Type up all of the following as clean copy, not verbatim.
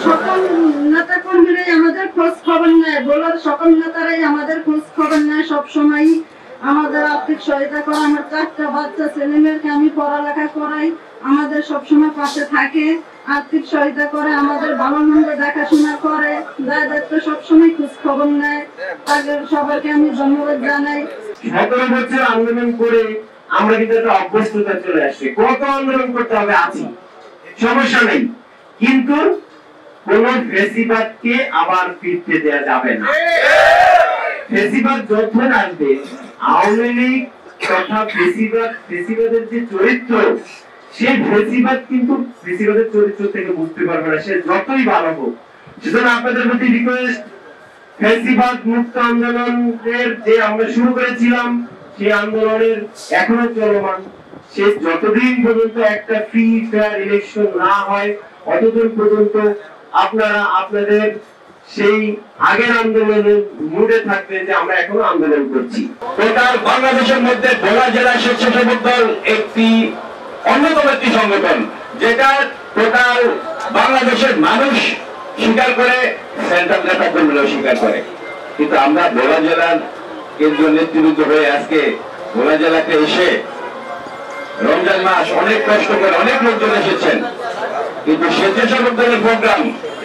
সকল নেতা কর্মীরাই আমাদের খোঁজ খবর নেয়, বলার সকল নেতারাই আমাদের খোঁজ খবর নেয়, সবসময় আমাদের আর্থিক সহায়তা করে। আমার 4টা বাচ্চা ছেলে মেয়েকে আমি পড়ালেখা করাই, আমাদের সবসময় পাশে থাকে, আর্থিক সহায়তা করে, আমাদের ভালো মন্দ দেখাশোনা করে, যার দায়িত্ব সবসময় খোঁজ খবর নেয়। তাদের সবাইকে আমি ধন্যবাদ জানাই। 17 বছর আন্দোলন করে আমরা কিন্তু একটা অভ্যস্ততা চলে আসছে। কত আন্দোলন করতে হবে, আছি, সমস্যা নেই, কিন্তু কোন ফেসিবাদকে আবার ফিরতে দেওয়া যাবে না। ফেসিবাদ যখন আসবে, আওয়ামী লীগ তথা ফেসিবাদের যে চরিত্র, সেই ফেসিবাদ কিন্তু ফেসিবাদের চরিত্র থেকে বুঝতে পারবে না, সে যতই ভালো হোক। সেজন্য আপনাদের প্রতি রিকোয়েস্ট, ফেসিবাদ মুক্ত আন্দোলনের যে আমরা শুরু করেছিলাম, সেই আন্দোলনের এখনো চলমান। সে যতদিন পর্যন্ত একটা ফ্রি ফেয়ার ইলেকশন না হয়, ততদিন পর্যন্ত আপনারা আপনাদের সেই আগের আন্দোলনের মুডে থাকবেন যে আমরা এখনো আন্দোলন করছি। টোটাল বাংলাদেশের মধ্যে ভোলা জেলা স্বেচ্ছাসেবক দল একটি অন্যতম একটি সংগঠন, যেটা টোটাল বাংলাদেশের মানুষ স্বীকার করে, সেন্ট্রাল নেতা কর্মীরাও স্বীকার করে। কিন্তু আমরা ভোলা জেলার কেন্দ্রীয় নেতৃবৃন্দ হয়ে আজকে ভোলা জেলাতে এসে রমজান মাস অনেক কষ্ট করে অনেক লোকজন এসেছেন, কিন্তু স্বেচ্ছাসেবক দলের প্রোগ্রাম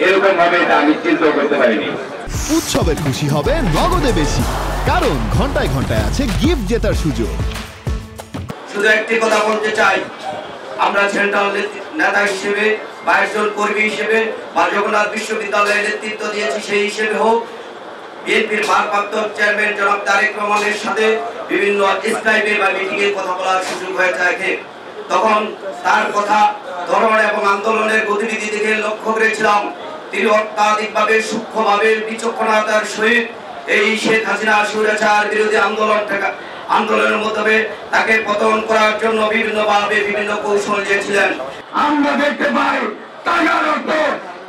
এরকম ভাবে এটা আমি চিন্তা করতে পারিনি। উৎসবের খুশি হবে নগদে বেশি, কারণ ঘন্টায় ঘন্টায় আছে গিফট জেতার সুযোগ। শুধু একটি কথা বলতে চাই, আমরা সেন্ট্রাল নেতা হিসেবে বা একজন কর্মী হিসেবে বা জগন্নাথ বিশ্ববিদ্যালয়ের নেতৃত্ব দিয়েছি, সেই হিসেবে হোক, বিএনপির ভারপ্রাপ্ত চেয়ারম্যান জনাব তারেক রহমানের সাথে বিভিন্ন স্কাইপে বা মিটিংয়ে কথা বলার সুযোগ হয়ে থাকে। তখন তার কথা ধরন এবং আন্দোলনের গতিবিধি দেখে লক্ষ্য করেছিলাম, তিনি অত্যাধিকভাবে সূক্ষ্মভাবে বিচক্ষণতার সহিত এই শেখ হাসিনা স্বৈরাচার বিরোধী আন্দোলনের মাধ্যমে তাকে পতন করার জন্য বিভিন্নভাবে বিভিন্ন কৌশল দিয়েছিলেন। আমরা দেখতে পাই তাজার রক্ত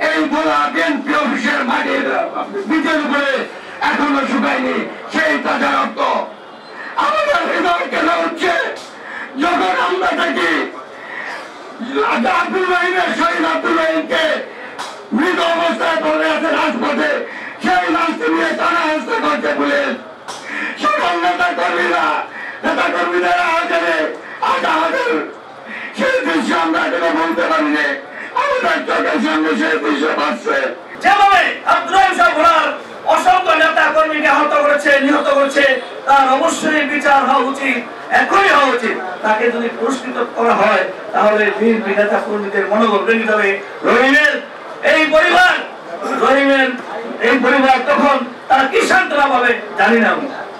এই ভোলা বিএনপি অফিসের মাটির বিচের উপরে এখনো শুকায়নি। সেই তাজা রক্ত আমাদের হৃদয় কেন হচ্ছে যখন আমরা দেখি আব্দুল রহিমের শহীদ আব্দুল রহিমকে মৃত অবস্থায় পড়ে আছে রাজপথে, সেই লাশটি নিয়ে টানা হেঁচড়া করছে পুলিশ। সকল নেতা কর্মীরা আজ আমাদের সেই দৃশ্য আমরা এখনো বলতে পারিনি, আমাদের চোখের সামনে সেই দৃশ্য পাচ্ছে। যেভাবে আব্দুল রহিম সাহেব ভোলার অসংখ্য নেতা কর্মীকে আহত করেছে, নিহত করেছে, তার অবশ্যই বিচার হওয়া উচিত, এখনই হওয়া উচিত। তাকে যদি পুরস্কৃত করা হয় তাহলে বিএনপি নেতা কর্মীদের মনোবল ভেঙে যাবে। রহিমের এই পরিবার তখন তারা কি সান্ত্বনা পাবে জানি না।